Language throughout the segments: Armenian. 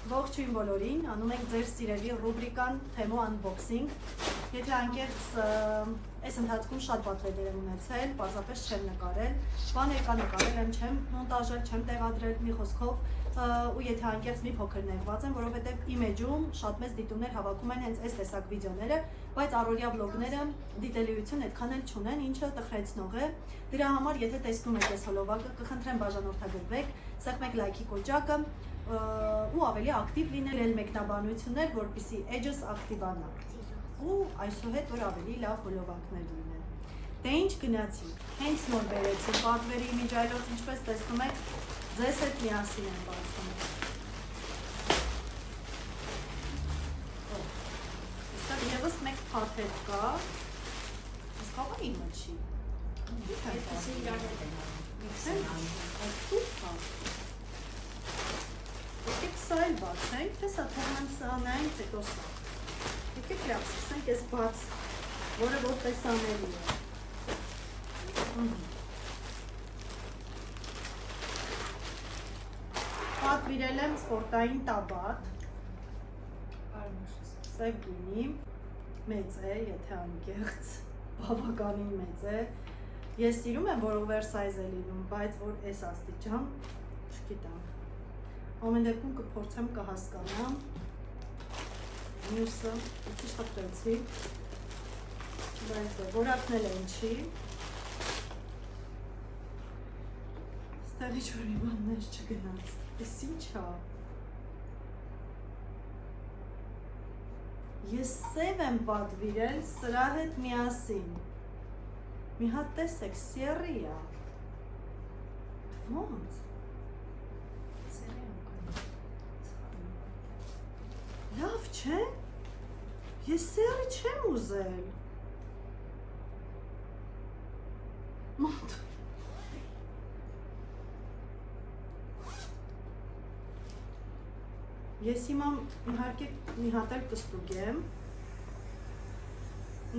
Ողջույն բոլորին, անում ենք ձեր սիրելի ռուբրիկան թեմու unboxing։ Եթե անկեղծ այս ընթացքում շատ պատվերներ եմ ունեցել, պարզապես չեմ նկարել, բան եկա նկարել եմ, չեմ մոնտաժել, չեմ տեղադրել մի խոսքով, ու եթե անկեղծ մի փոքր նեղված եմ, որովհետև իմ էջում շատ մեծ դիտումներ հավաքում են հենց այս տեսակ վիդեոները, բայց առօրյա վլոգները դիտելիություն այդքան էլ չունեն, ինչը տխրեցնող է։ Դրա համար, եթե տեսնում եք այս հոլովակը, կխնդրեմ բաժանորդագրվեք, սեղմեք լայքի կոճակը ու ավելի ակտիվ լինել մեկնաբանություններ, որպեսզի էջս ակտիվանա ու այսուհետ որ ավելի լավ հոլովակներ լինեն։ Դե ինչ գնացինք, հենց նոր բերեցի պատվերի միջայլոց, ինչպես տեսնում եք, ձեզ հետ միասին եմ բացում։ Այստեղ ևս մեկ փաթեթ կա, այս խաղը իմը չի։ Այդպիսի իրար հետ են եկեք սա էլ բացենք, թե սա թողնանք սանայինք, հետո սա։ Եկեք լավ, սկսենք այս բաց, որը որպես անելի է։ Պատվիրել եմ սպորտային տաբատ, սև գույնի, մեծ է, եթե անկեղծ, բավականին մեծ է։ Ես սիրում եմ, որ օվերսայզ է լինում, բայց որ այս աստիճան, չգիտեմ։ Ամեն դեպքում կփորձեմ կհասկանամ, մյուսը, իցի շտապեցի, բայց որակնել են չի, ստեղ ինչ-որ մի բաններ չգնաց, ես ինչ ա, ես սև եմ պատվիրել սրա հետ միասին, մի հատ տեսեք, սիերի ա, ոնց, լավ չէ, ես սերի չեմ ուզել, մոտ, ես հիմա իհարկե մի հատ էլ կստուգեմ,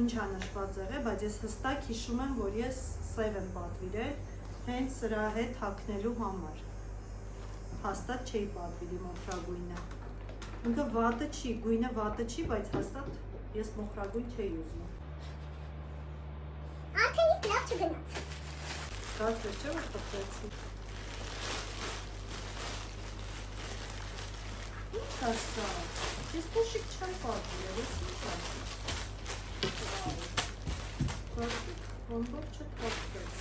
ինչ անշված եղե, բայց ես հստակ հիշում եմ, որ ես սև եմ պատվիրել, հենց սրա հետ հագնելու համար, հաստատ չէի պատվիրի մոխրագույնը, ինքը վատը չի, գույնը վատը չի, բայց հաստատ ես մոխրագույն չէի ուզում։ Արդեն իսկ լավ չգնաց։ Կարծես չէ, որ տպվեցի։ Ինչ ասա, ես փոշիկ չեմ պատվիրել, ես ինչ ասա։ Կարծեք, ոնտով չտպվեց։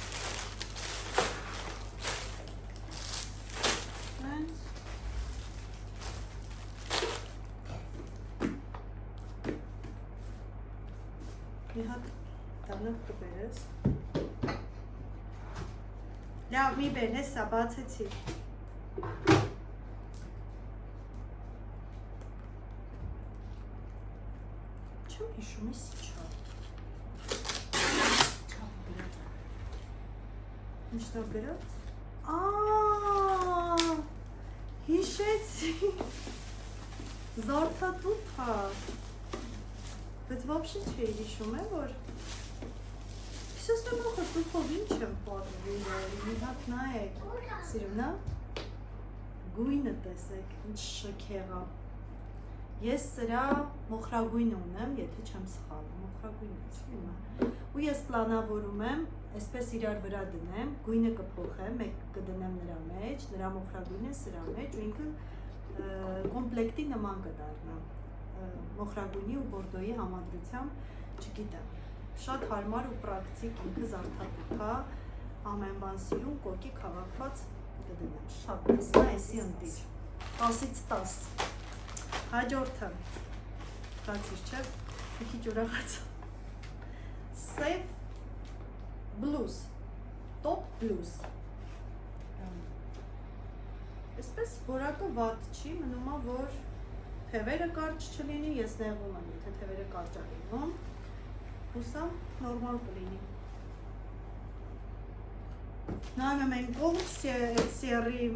Հենց մի հատ դանակ կբերես։ Լավ, մի բեր, հեսա, բացեցի։ Չեմ հիշում, ես ինչ ա։ Ինչ-տա գրած։ Հիշեցի։ Զարդատուփ ա։ Բայց вообще չէի հիշում է, որ Ես նմոխը տուփով ինչ եմ պատվիրել, մի հատ նայեք, սիրունա, գույնը տեսեք, ինչ շքեղա, ես սրա մոխրագույն ունեմ, եթե չեմ սխալում, մոխրագույն է, ու ես պլանավորում եմ, այսպես իրար վրա դնեմ, գույնը կփոխեմ, մեկ կդնեմ նրա մեջ, նրա մոխրագույնը սրա մեջ, ու ինքը կոմպլեկտի նման կդառնա, մոխրագույնի ու բորդոյի համադրությամբ, չգիտեմ, շատ հարմար ու պրակտիկ ինքը զարդատուփ է, ամեն բան սիրուն, կոկիկ հավաքված կդնեմ, շատ տեսնա էսի ընտիր, 10-ից 10, հաջորդը, հացիր չէ, մի քիչ ուրախացա, սև բլուզ, տոպ բլուզ, այսպես որակը վատ չի, մնում է, որ թևերը կարճ չլինի, ես նեղում եմ, եթե թևերը կարճ է լինում, հուսա նորմալ կլինի։ Նայում եմ են կողմ սիերի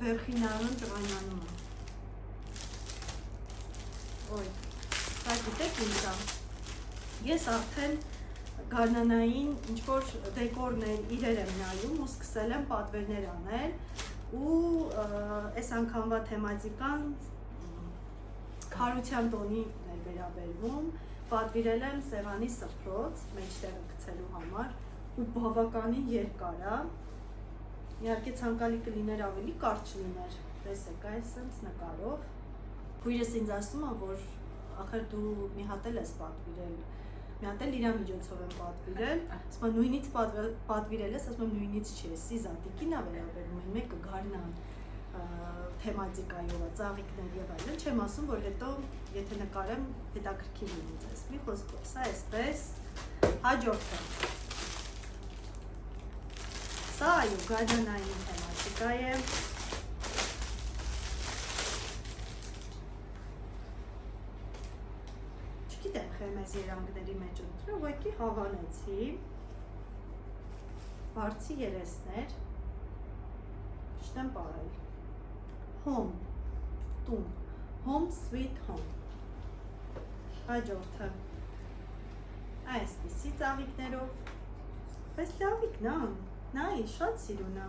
վերխին անում ճղանյանում եմ։ Ոյ, սա գիտեք ինձա, ես արդեն գարնանային ինչ-որ դեկորներ իրեր եմ նայում ու սկսել եմ պատվերներ անել ու այս անգամվա թեմատիկան Քարության տոնի վերաբերվում պատվիրել եմ սեղանի սփռոց մեջտեղը գցելու համար ու բավականին երկար է։ Իհարկե ցանկալի կլիներ ավելի կարճ լիներ։ Տեսեք, այսպես նկարով։ Քույրս ինձ ասում է, որ ախր դու մի հատ էլ ես պատվիրել, մի հատ էլ իր միջոցով եմ պատվիրել, ասում եմ նույնից պատվիրել ես, ասում եմ նույնից չի, էսի զատիկին է վերաբերում, մեկը գարնան թեմատիկայով է, ծաղիկներ եւ այլն, չեմ ասում, որ հետո եթե նկարեմ հետաքրքիր լինի ձեզ։ Մի խոսքով, սա էսպես, հաջորդը։ Սա այո, գարնանային թեմատիկա է։ Չգիտեմ, խեմ ես երանգների մեջ ընտրել, ուղղակի հավանեցի։ Բարձի երեսներ, ճիշտ եմ պարել։ Home, տուն, home sweet home։ Հաջորդը այսպիսի ծաղիկներով, բայց լավիկն է, նայ, շատ սիրուն է։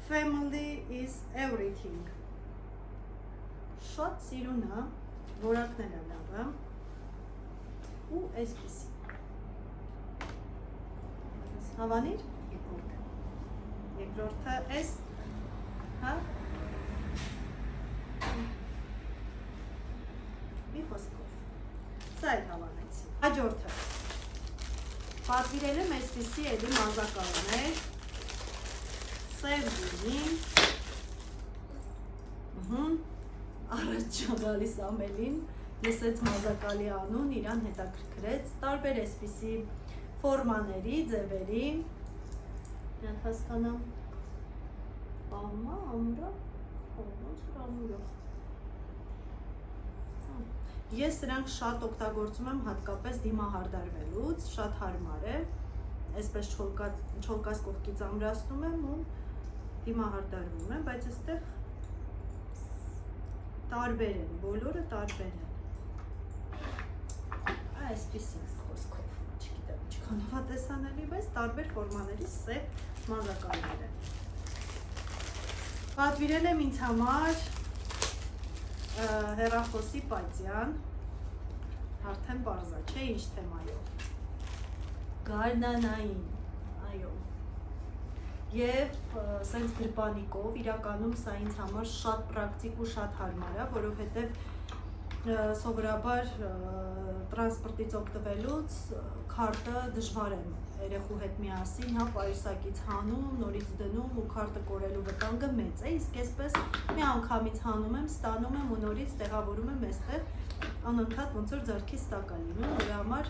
Family is everything։ Շատ սիրուն է, որակներ է լավը։ Ու այսպիսի։ Հավանիր։ Երկրորդը այս, հա։ Մի խոսքով։ Սա էլ հավանեցի։ Հաջորդը։ Պատվիրել եմ այսպիսի էլի մազակալներ։ Սև գինի։ Առաջ գալիս ամելին, լսեց մազակալի անուն, իրան հետաքրքրեց, տարբեր այսպիսի ֆորմաների, ձևերի, նրան հասկանամ, պահմա, ամուրա, ոնց որ ամուրա։ Ես սրանք շատ օգտագործում եմ հատկապես դիմահարդարվելուց, շատ հարմար է, այսպես չոլկած կողքից ամրացնում եմ ու դիմահարդարվում եմ, բայց այստեղ տարբեր են, բոլորը տարբեր են։ Այսպիսի խոսքով, չգիտեմ, չքանովա տեսանելի, բայց տարբեր ֆորմաների սև մազակալներ են։ Պատվիրել եմ ինձ համար հեռախոսի պատյան, արդեն պարզա, չէ ինչ թեմայով։ Գարնանային, այո։ Եվ սենց գրպանիկով, իրականում սա ինձ համար շատ պրակտիկ ու շատ հարմար է, որովհետև սովորաբար տրանսպորտից օգտվելուց քարտը դժվար եմ երեխու հետ միասին, հա, պայուսակից հանում, նորից դնում ու քարտը կորելու վտանգը մեծ է, իսկ այսպես մի անգամից հանում եմ, ստանում եմ ու նորից տեղավորում եմ այստեղ, անընդհատ ոնց որ ձեռքից տակա լինում, դրա համար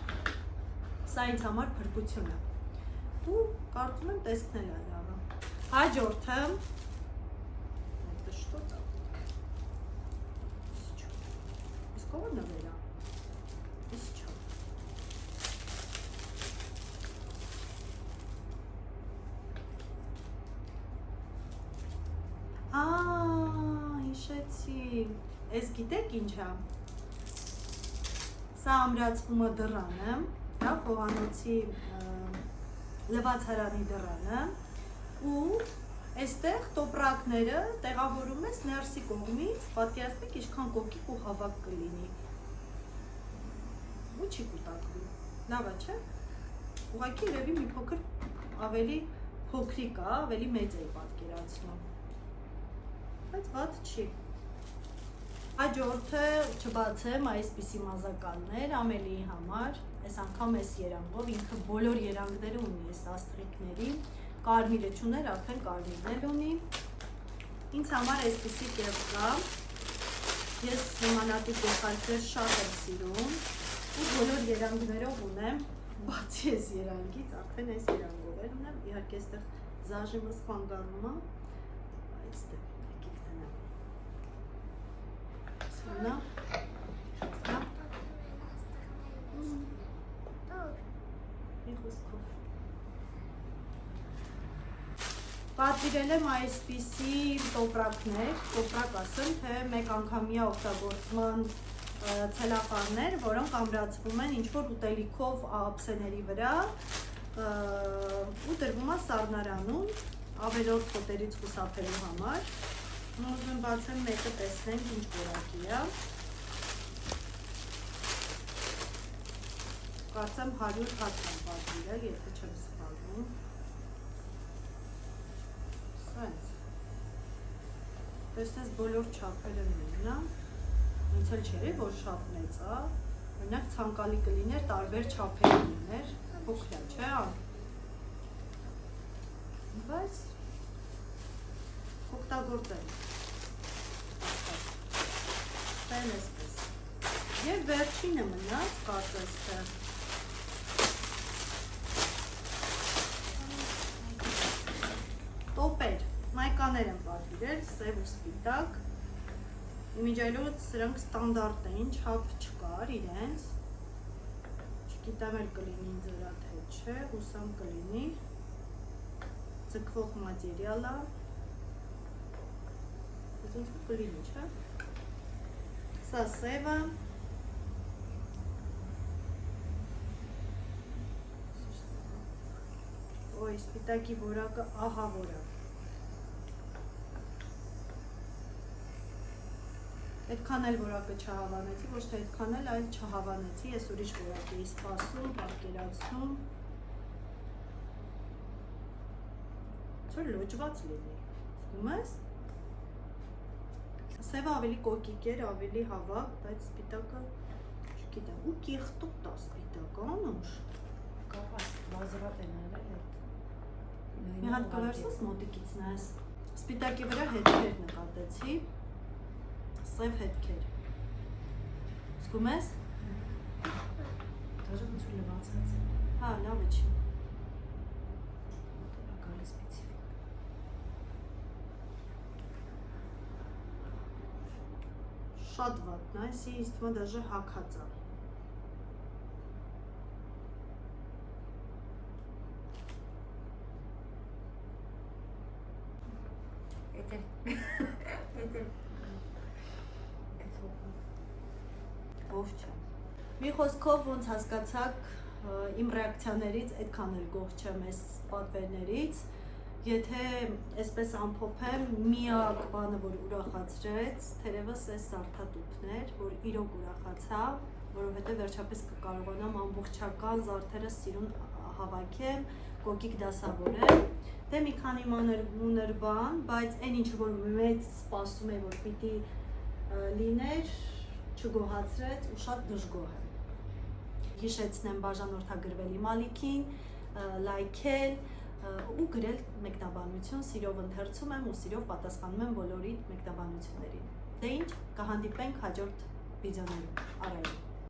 սա ինձ համար փրկություն է։ Ու կարծում եմ տեսքն էլ է լավը։ Հաջորդը դժտոտ է։ Իսկ ո՞վ նվերա։ Իսկ չո։ Հիշեցի։ Էս գիտեք ինչ է։ Սա ամրացվում է դռանը, հա, խոհանոցի լվացարանի դռանը ու այստեղ տոպրակները տեղավորում ես ներսի կողմից, պատկերացնեք ինչքան կոկիկ ու հավաք կլինի։ Ու չի կուտակվի։ Լավ է, չէ՞։ Ուղղակի երևի մի փոքր ավելի փոքրիկ է, ավելի մեծ է պատկերացնում։ Բայց վատ չի։ Հաջորդը չբացեմ այսպիսի մազակալներ ամելիի համար, այս անգամ այս երանգով, ինքը բոլոր երանգները ունի այս աստղիկների, կարմիրը չուներ, արդեն կարմիրն ունի, ինձ համար այսպիսի կերպ կա, ես նմանատիպ գլխարկեր շատ եմ սիրում ու բոլոր երանգներով ունեմ, բացի այս երանգից, արդեն այս երանգով էլ ունեմ, իհարկե այստեղ զաժիմը սպանգանում է, այստեղ եկեք տնեմ։ Սունա, հա, մի խոսքով։ Պատվիրել եմ այսպիսի տոպրակներ, տոպրակ ասեմ, թե մեկ անգամյա օգտագործման ցելոֆաններ, որոնք ամրացվում են ինչ-որ ուտելիքով ափսեների վրա ու դրվում է սառնարանում ավելորդ խոտերից խուսափելու համար։ Ուզում եմ բացեմ մեկը տեսնենք ինչ որակի է։ Կարծեմ 100 հատ եմ պատվիրել, եթե չեմ սխալվում։ Սենց։ Տեսնես բոլոր չափերը նույնն է։ Ինձ էլ չէր, որ շատ մեծ է, օրինակ ցանկալի կլիներ տարբեր չափերի լիներ, փոքր է, չէ՞, բայց օգտագործել։ Տեն էսպես։ Եվ վերջինը մնաց, կարծես թե տոպեր, մայկաներ եմ պատվիրել, սև ու սպիտակ։ Իմիջայլոց սրանք ստանդարտ էին, չափ չկար իրենց, չգիտեմ էլ կլինի ձերա թե չէ, հուսամ կլինի, ձգվող մատերիալ է, ոնց կլինի, չէ, սա սևը, ոյ, սպիտակի որակը ահա որակ, այդքան էլ որակը չհավանեցի, ոչ թե այդքան էլ, այլ չհավանեցի, ես ուրիշ որակ էի սպասում, պատկերացնում, չոր լոջված լինի, զգում ես, սևը ավելի կոկիկ էր, ավելի հավակ, բայց սպիտակը, չգիտեմ, ու կիղտուկ տա սպիտակ, անուշ, կապաս, վազրատ են արել էդ, մի հատ կվերսես մոտիկից նայես, սպիտակի վրա հետքեր նկատեցի, սև հետքեր, զգում ես? Դաժը ոնց որ լվացած է, հա, լավը չի, գալի սպեցիֆիկ, շատ վատնա, այսի ինձ թվում է դաժե հագած է, ով չէ։ Մի խոսքով ոնց հասկացաք իմ ռեակցիաներից այդքան էլ գոհ չեմ այս պատվերներից, եթե այսպես ամփոփեմ, միակ բանը, որ ուրախացրեց, թերևս այս զարդատուփն էր, որ իրոք ուրախացա, որովհետև վերջապես կկարողանամ ամբողջական զարդերը սիրուն հավաքեմ, կոկիկ դասավորեմ, դե մի քանի մանր բան, բայց այն ինչ որ մեծ սպասում է, որ պիտի լիներ, չգոհացրեց ու շատ դժգոհ եմ։ Հիշեցնեմ բաժանորդագրվել իմ ալիքին, լայքել ու գրել մեկնաբանություն, սիրով ընթերցում եմ ու սիրով պատասխանում եմ բոլորի մեկնաբանություններին։ Դե ինչ, կհանդիպենք հաջորդ վիդեոներում, առայժմ։